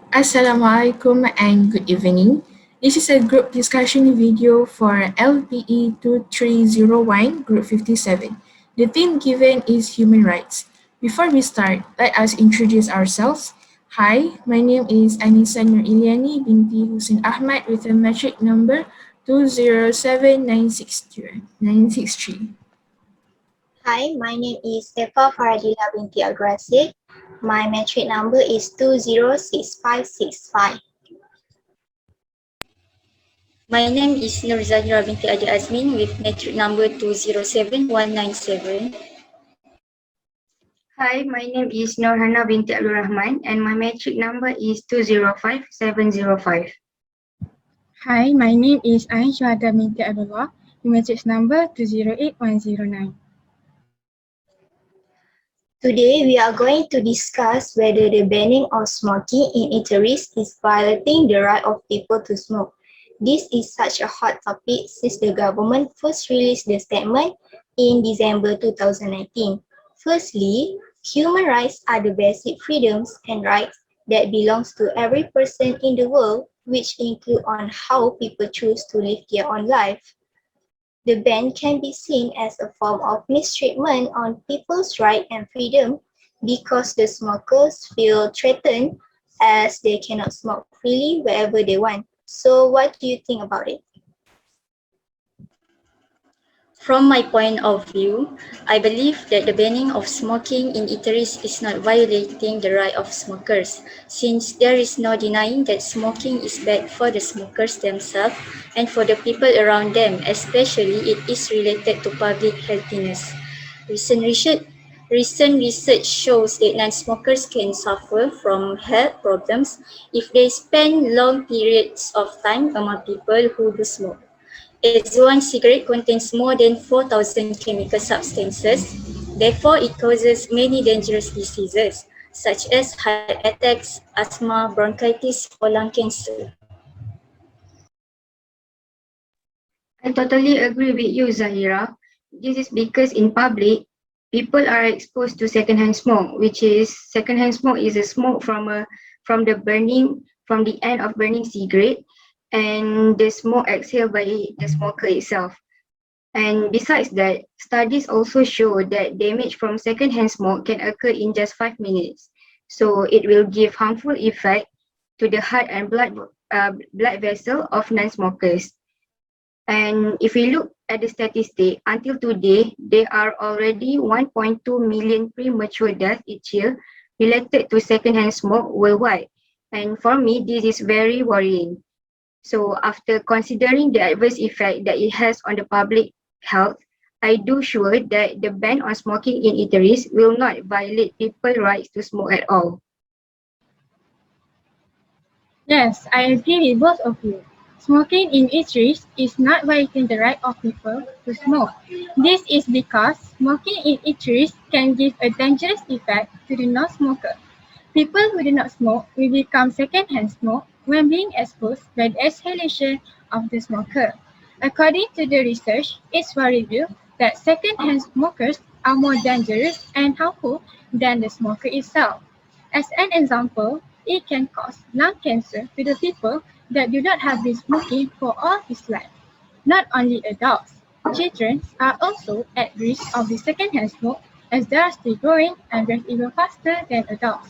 Assalamualaikum and good evening. This is a group discussion video for LPE2301 Group 57. The theme given is human rights. Before we start, let us introduce ourselves. Hi, my name is Anissa Nur Iliani binti Hussein Ahmad with a metric number 207963963. Hi, my name is Eva Faradila binti Agrasik. My metric number is 206565. My name is Nurzadra binti Adi Azmin with metric number 207197. Hi, my name is Norhana binti Abdul Rahman and my metric number is 205705. Hi, my name is Ain Shuhada binti Abdullah, message number 208109. Today, we are going to discuss whether the banning of smoking in eateries is violating the right of people to smoke. This is such a hot topic since the government first released the statement in December 2019. Firstly, human rights are the basic freedoms and rights that belongs to every person in the world, which include on how people choose to live their own life. The ban can be seen as a form of mistreatment on people's right and freedom because the smokers feel threatened as they cannot smoke freely wherever they want. So what do you think about it? From my point of view, I believe that the banning of smoking in eateries is not violating the right of smokers, since there is no denying that smoking is bad for the smokers themselves and for the people around them, especially it is related to public healthiness. Recent research Recent research shows that non-smokers can suffer from health problems if they spend long periods of time among people who do smoke. As one cigarette contains more than 4,000 chemical substances, therefore it causes many dangerous diseases such as heart attacks, asthma, bronchitis, or lung cancer. I totally agree with you, Zahira. This is because in public, people are exposed to secondhand smoke, which is secondhand smoke is a smoke from the end of burning cigarette and the smoke exhaled by the smoker itself. And besides that, studies also show that damage from secondhand smoke can occur in just 5 minutes. So it will give harmful effect to the heart and blood vessel of non-smokers. And if we look at the statistic, until today, there are already 1.2 million premature deaths each year related to secondhand smoke worldwide. And for me, this is very worrying. So after considering the adverse effect that it has on the public health, I do sure that the ban on smoking in eateries will not violate people's rights to smoke at all. Yes, I agree with both of you. Smoking in eateries is not violating the right of people to smoke. This is because smoking in eateries can give a dangerous effect to the non-smoker. People who do not smoke will become second-hand smoke when being exposed by the exhalation of the smoker. According to the research, it's revealed that second-hand smokers are more dangerous and harmful than the smoker itself. As an example, it can cause lung cancer to the people that do not have been smoking for all his life. Not only adults, children are also at risk of the secondhand smoke as they are still growing and grow even faster than adults.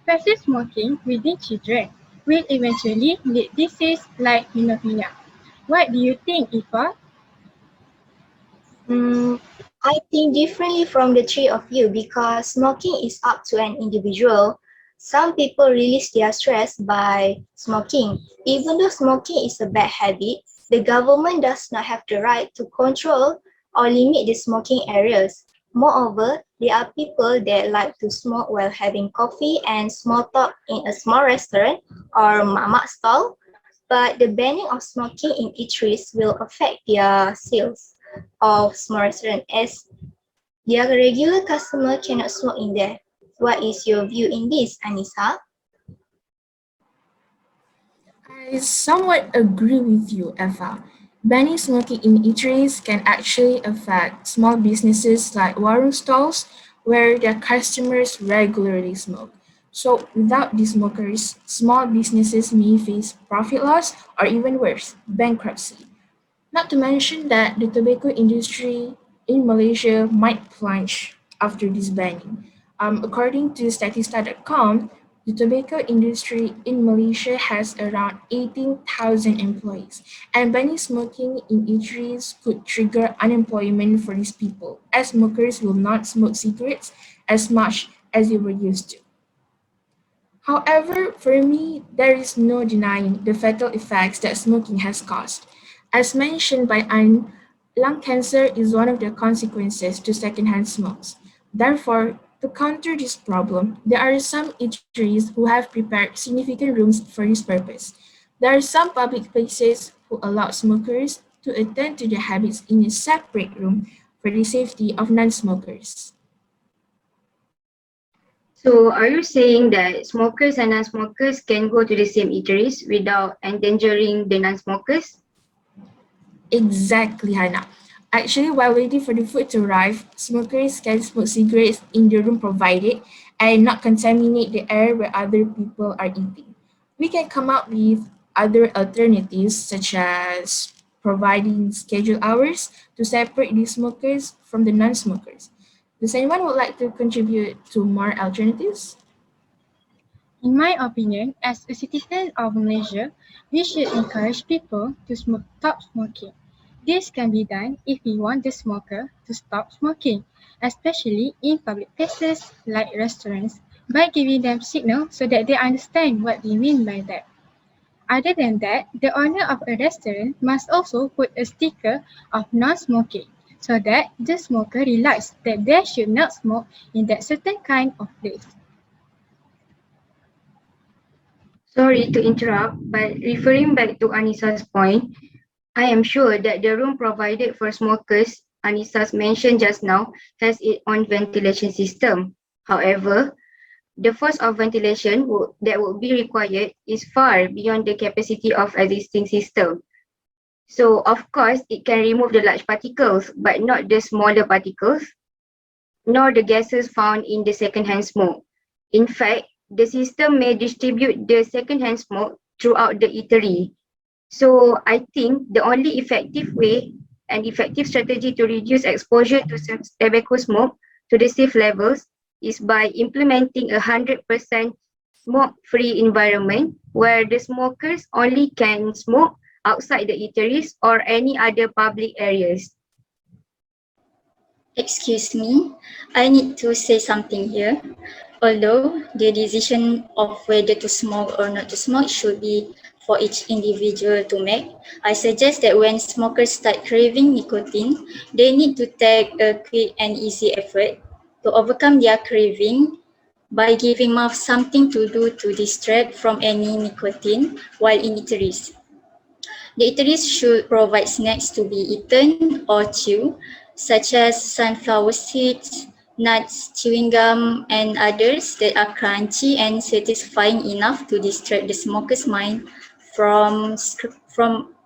Passive smoking within children will eventually lead disease like pneumonia. What do you think, Eva? I think differently from the three of you because smoking is up to an individual. Some people release their stress by smoking. Even though smoking is a bad habit, the government does not have the right to control or limit the smoking areas. Moreover, there are people that like to smoke while having coffee and small talk in a small restaurant or mamak stall, but the banning of smoking in eateries will affect their sales of small restaurant as their regular customer cannot smoke in there. What is your view in this, Anissa? I somewhat agree with you, Eva. Banning smoking in eateries can actually affect small businesses like warung stalls where their customers regularly smoke. So without these smokers, small businesses may face profit loss or even worse, bankruptcy. Not to mention that the tobacco industry in Malaysia might plunge after this banning. According to Statista.com, the tobacco industry in Malaysia has around 18,000 employees, and banning smoking in eateries could trigger unemployment for these people, as smokers will not smoke cigarettes as much as they were used to. However, for me, there is no denying the fatal effects that smoking has caused. As mentioned by Anne, lung cancer is one of the consequences to secondhand smokes. Therefore, to counter this problem, there are some eateries who have prepared significant rooms for this purpose. There are some public places who allow smokers to attend to their habits in a separate room for the safety of non-smokers. So are you saying that smokers and non-smokers can go to the same eateries without endangering the non-smokers? Exactly, Hannah. Actually, while waiting for the food to arrive, smokers can smoke cigarettes in the room provided and not contaminate the air where other people are eating. We can come up with other alternatives such as providing scheduled hours to separate the smokers from the non-smokers. Does anyone would like to contribute to more alternatives? In my opinion, as a citizen of Malaysia, we should encourage people to stop smoking. This can be done if we want the smoker to stop smoking, especially in public places like restaurants, by giving them signal so that they understand what we mean by that. Other than that, the owner of a restaurant must also put a sticker of non-smoking so that the smoker realize that they should not smoke in that certain kind of place. Sorry to interrupt, but referring back to Anisa's point, I am sure that the room provided for smokers Anisa's mentioned just now has its own ventilation system. However, the force of ventilation that would be required is far beyond the capacity of existing system. So of course, it can remove the large particles, but not the smaller particles, nor the gases found in the secondhand smoke. In fact, the system may distribute the secondhand smoke throughout the eatery. So I think the only effective way and effective strategy to reduce exposure to tobacco smoke to the safe levels is by implementing 100% smoke-free environment where the smokers only can smoke outside the eateries or any other public areas. Excuse me, I need to say something here. Although the decision of whether to smoke or not to smoke should be for each individual to make, I suggest that when smokers start craving nicotine, they need to take a quick and easy effort to overcome their craving by giving mouth something to do to distract from any nicotine while in eateries. The eateries should provide snacks to be eaten or chewed, such as sunflower seeds, nuts, chewing gum, and others that are crunchy and satisfying enough to distract the smoker's mind from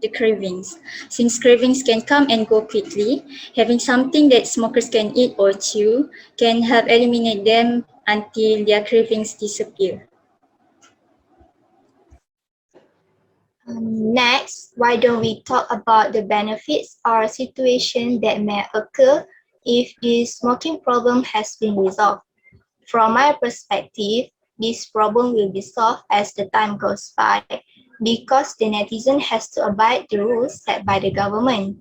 the cravings. Since cravings can come and go quickly, having something that smokers can eat or chew can help eliminate them until their cravings disappear. Next, why don't we talk about the benefits or situation that may occur if the smoking problem has been resolved? From my perspective, this problem will be solved as the time goes by because the netizen has to abide the rules set by the government.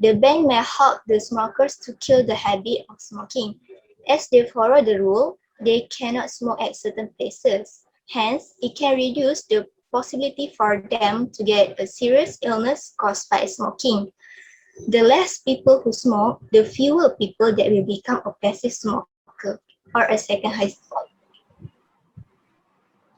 The ban may help the smokers to kill the habit of smoking. As they follow the rule, they cannot smoke at certain places. Hence, it can reduce the possibility for them to get a serious illness caused by smoking. The less people who smoke, the fewer people that will become a passive smoker or a second-hand smoker.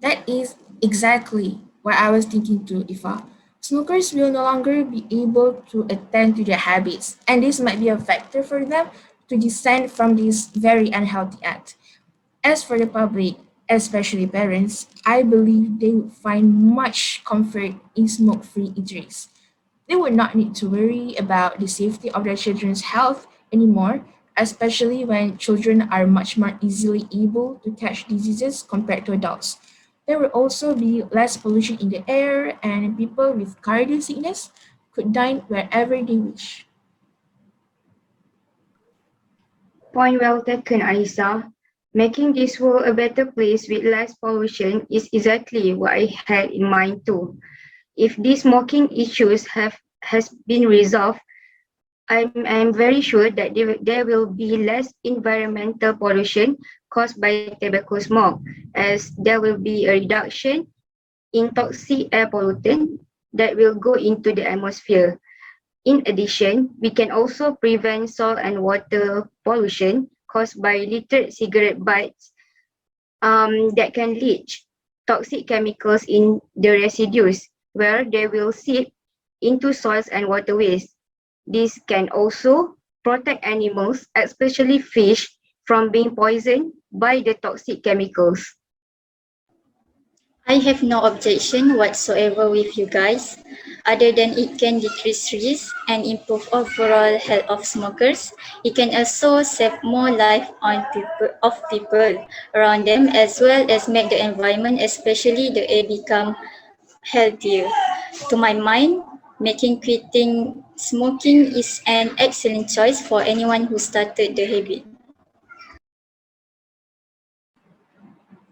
That is exactly what I was thinking too, Ifa. Smokers will no longer be able to attend to their habits, and this might be a factor for them to descend from this very unhealthy act. As for the public, especially parents, I believe they would find much comfort in smoke free eateries. They would not need to worry about the safety of their children's health anymore, especially when children are much more easily able to catch diseases compared to adults. There will also be less pollution in the air, and people with cardiac sickness could dine wherever they wish. Point well taken, Aisa. Making this world a better place with less pollution is exactly what I had in mind too. If these smoking issues has been resolved, I'm very sure that there will be less environmental pollution caused by tobacco smoke, as there will be a reduction in toxic air pollutant that will go into the atmosphere. In addition, we can also prevent soil and water pollution caused by littered cigarette butts that can leach toxic chemicals in the residues where they will seep into soils and waterways. This can also protect animals, especially fish, from being poisoned by the toxic chemicals. I have no objection whatsoever with you guys, other than it can decrease risk and improve overall health of smokers. It can also save more life of people around them, as well as make the environment, especially the air, become healthier. To my mind, making quitting smoking is an excellent choice for anyone who started the habit.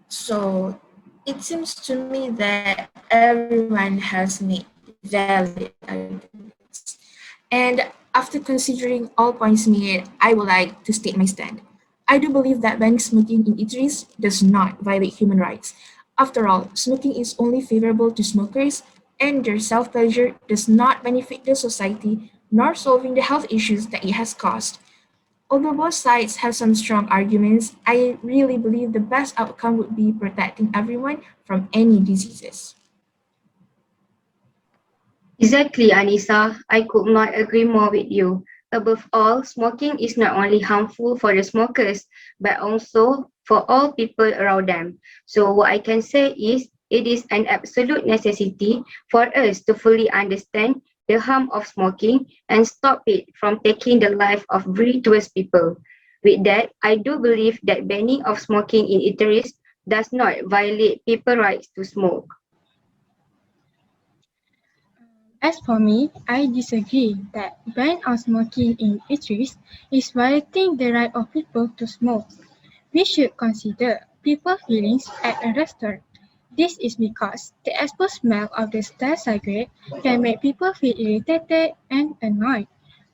So it seems to me that everyone has made valid arguments. And after considering all points made, I would like to state my stand. I do believe that banning smoking in eateries does not violate human rights. After all, smoking is only favorable to smokers, and their self pleasure does not benefit the society nor solving the health issues that it has caused. Although both sides have some strong arguments, I really believe the best outcome would be protecting everyone from any diseases. Exactly, Anissa. I could not agree more with you. Above all, smoking is not only harmful for the smokers, but also for all people around them. So, what I can say is, it is an absolute necessity for us to fully understand the harm of smoking and stop it from taking the life of virtuous people. With that, I do believe that banning of smoking in eateries does not violate people's rights to smoke. As for me, I disagree that ban on smoking in eateries is violating the right of people to smoke. We should consider people's feelings at a restaurant. This is because the exposed smell of the stale cigarette can make people feel irritated and annoyed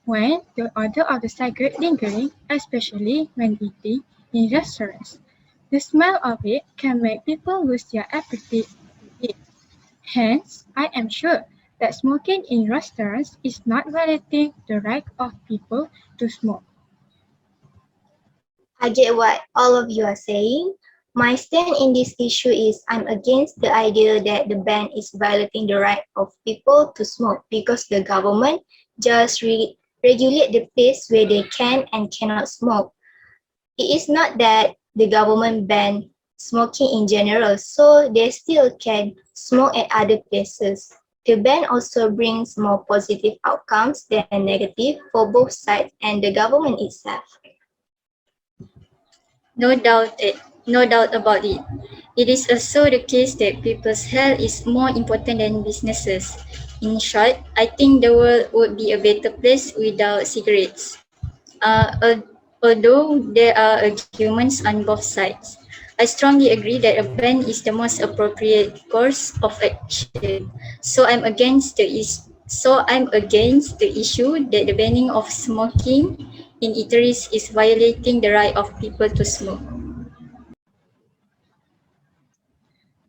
when the odor of the cigarette lingering, especially when eating in restaurants. The smell of it can make people lose their appetite to eat. Hence, I am sure that smoking in restaurants is not violating the right of people to smoke. I get what all of you are saying. My stand in this issue is I'm against the idea that the ban is violating the right of people to smoke because the government just regulate the place where they can and cannot smoke. It is not that the government banned smoking in general, so they still can smoke at other places. The ban also brings more positive outcomes than negative for both sides and the government itself. No doubt it, no doubt about it. It is also the case that people's health is more important than businesses. In short, I think the world would be a better place without cigarettes. Although there are arguments on both sides, I strongly agree that a ban is the most appropriate course of action. So I'm against the issue that the banning of smoking in eateries is violating the right of people to smoke.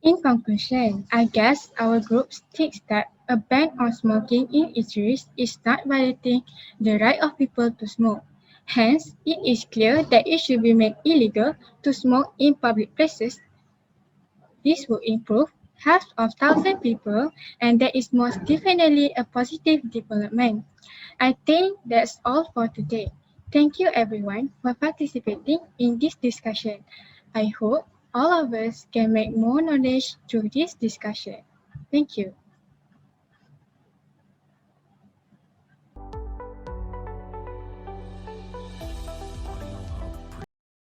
In conclusion, I guess our group states that a ban on smoking in eateries is not violating the right of people to smoke. Hence, it is clear that it should be made illegal to smoke in public places. This will improve health of thousands of people, and that is most definitely a positive development. I think that's all for today. Thank you everyone for participating in this discussion. I hope all of us can make more knowledge through this discussion. Thank you.